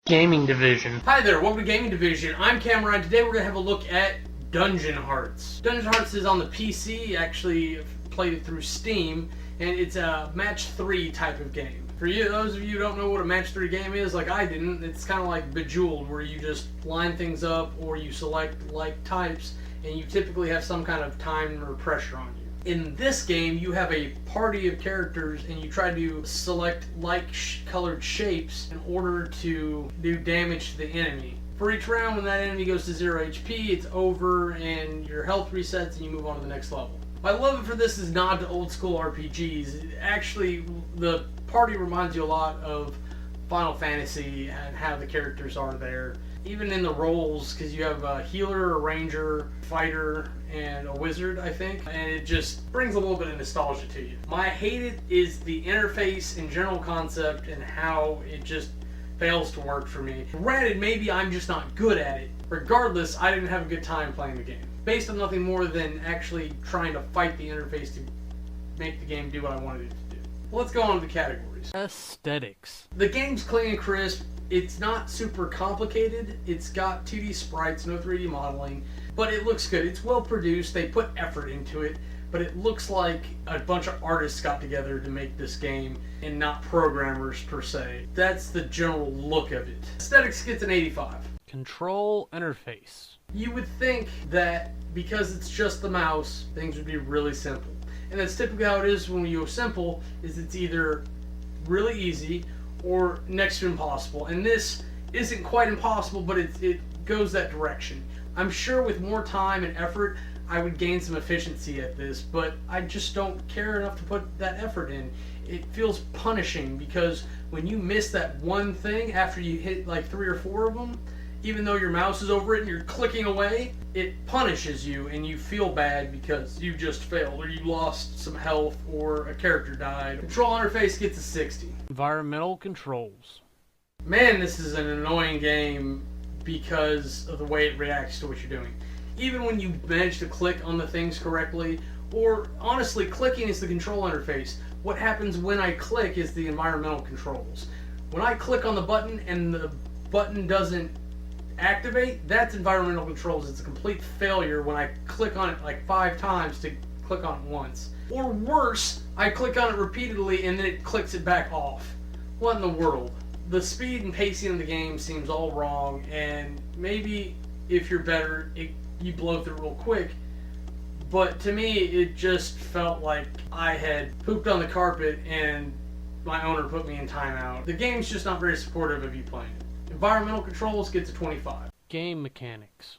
Gaming Division. Hi there, welcome to Gaming Division. I'm Cameron. Today we're going to have a look at Dungoen Hearts. Dungoen Hearts is on the PC, actually played it through Steam, and it's a match 3 type of game. For you, those of you who don't know what a match 3 game is, like I didn't, it's kind of like Bejeweled, where you just line things up or you select like types, and you typically have some kind of time or pressure on you. In this game, you have a party of characters and you try to select like-colored shapes in order to do damage to the enemy. For each round, when that enemy goes to 0 HP, it's over and your health resets and you move on to the next level. My love for this is nod to old school RPGs. Actually, the party reminds you a lot of Final Fantasy and how the characters are there. Even in the roles, because you have a healer, a ranger, fighter, and a wizard, I think, and it just brings a little bit of nostalgia to you. My hate is the interface and general concept and how it just fails to work for me. Granted, maybe I'm just not good at it. Regardless, I didn't have a good time playing the game. Based on nothing more than actually trying to fight the interface to make the game do what I wanted it to do. Well, let's go on to the categories. Aesthetics. The game's clean and crisp. It's not super complicated. It's got 2D sprites, no 3D modeling, but it looks good. It's well produced. They put effort into it, but it looks like a bunch of artists got together to make this game and not programmers per se. That's the general look of it. Aesthetics gets an 85. Control interface. You would think that because it's just the mouse, things would be really simple. And that's typically how it is when you go simple, is it's either really easy or next to impossible. And this isn't quite impossible, but it goes that direction. I'm sure with more time and effort, I would gain some efficiency at this, but I just don't care enough to put that effort in. It feels punishing because when you miss that one thing after you hit like 3 or 4 of them, even though your mouse is over it and you're clicking away, it punishes you and you feel bad because you just failed or you lost some health or a character died. Control interface gets a 60. Environmental controls. Man, this is an annoying game because of the way it reacts to what you're doing. Even when you manage to click on the things correctly, or honestly, clicking is the control interface. What happens when I click is the environmental controls. When I click on the button and the button doesn't activate, that's environmental controls. It's a complete failure when I click on it like 5 times to click on it once. Or worse, I click on it repeatedly and then it clicks it back off. What in the world? The speed and pacing of the game seems all wrong, and maybe if you're better, you blow through real quick. But to me, it just felt like I had pooped on the carpet and my owner put me in timeout. The game's just not very supportive of you playing it. Environmental controls gets a 25. Game mechanics.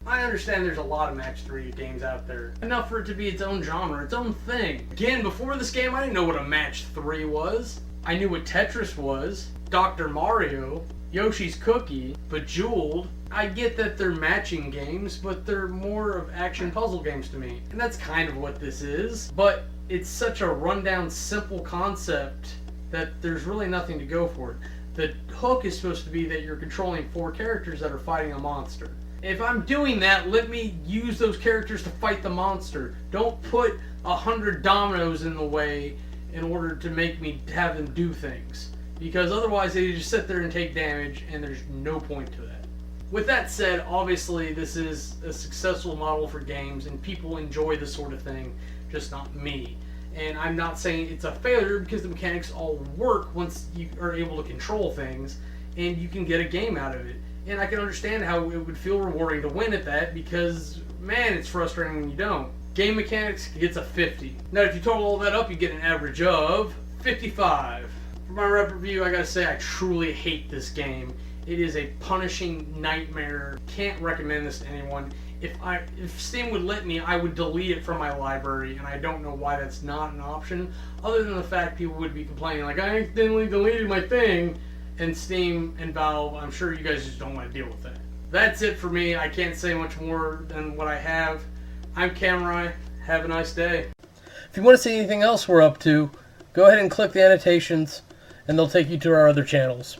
I understand there's a lot of match 3 games out there. Enough for it to be its own genre, its own thing. Again, before this game, I didn't know what a match 3 was. I knew what Tetris was, Dr. Mario, Yoshi's Cookie, Bejeweled. I get that they're matching games, but they're more of action puzzle games to me. And that's kind of what this is. But it's such a rundown, simple concept that there's really nothing to go for it. The hook is supposed to be that you're controlling 4 characters that are fighting a monster. If I'm doing that, let me use those characters to fight the monster. Don't put 100 dominoes in the way in order to make me have them do things. Because otherwise they just sit there and take damage and there's no point to that. With that said, obviously this is a successful model for games and people enjoy this sort of thing, just not me. And I'm not saying it's a failure because the mechanics all work once you are able to control things and you can get a game out of it. And I can understand how it would feel rewarding to win at that because, man, it's frustrating when you don't. Game mechanics gets a 50. Now, if you total all that up, you get an average of 55. For my rep review, I gotta say I truly hate this game. It is a punishing nightmare. Can't recommend this to anyone. If Steam would let me, I would delete it from my library, and I don't know why that's not an option, other than the fact people would be complaining, like, I accidentally deleted my thing, and Steam and Valve, I'm sure you guys just don't want to deal with that. That's it for me. I can't say much more than what I have. I'm Cameron. Have a nice day. If you want to see anything else we're up to, go ahead and click the annotations, and they'll take you to our other channels.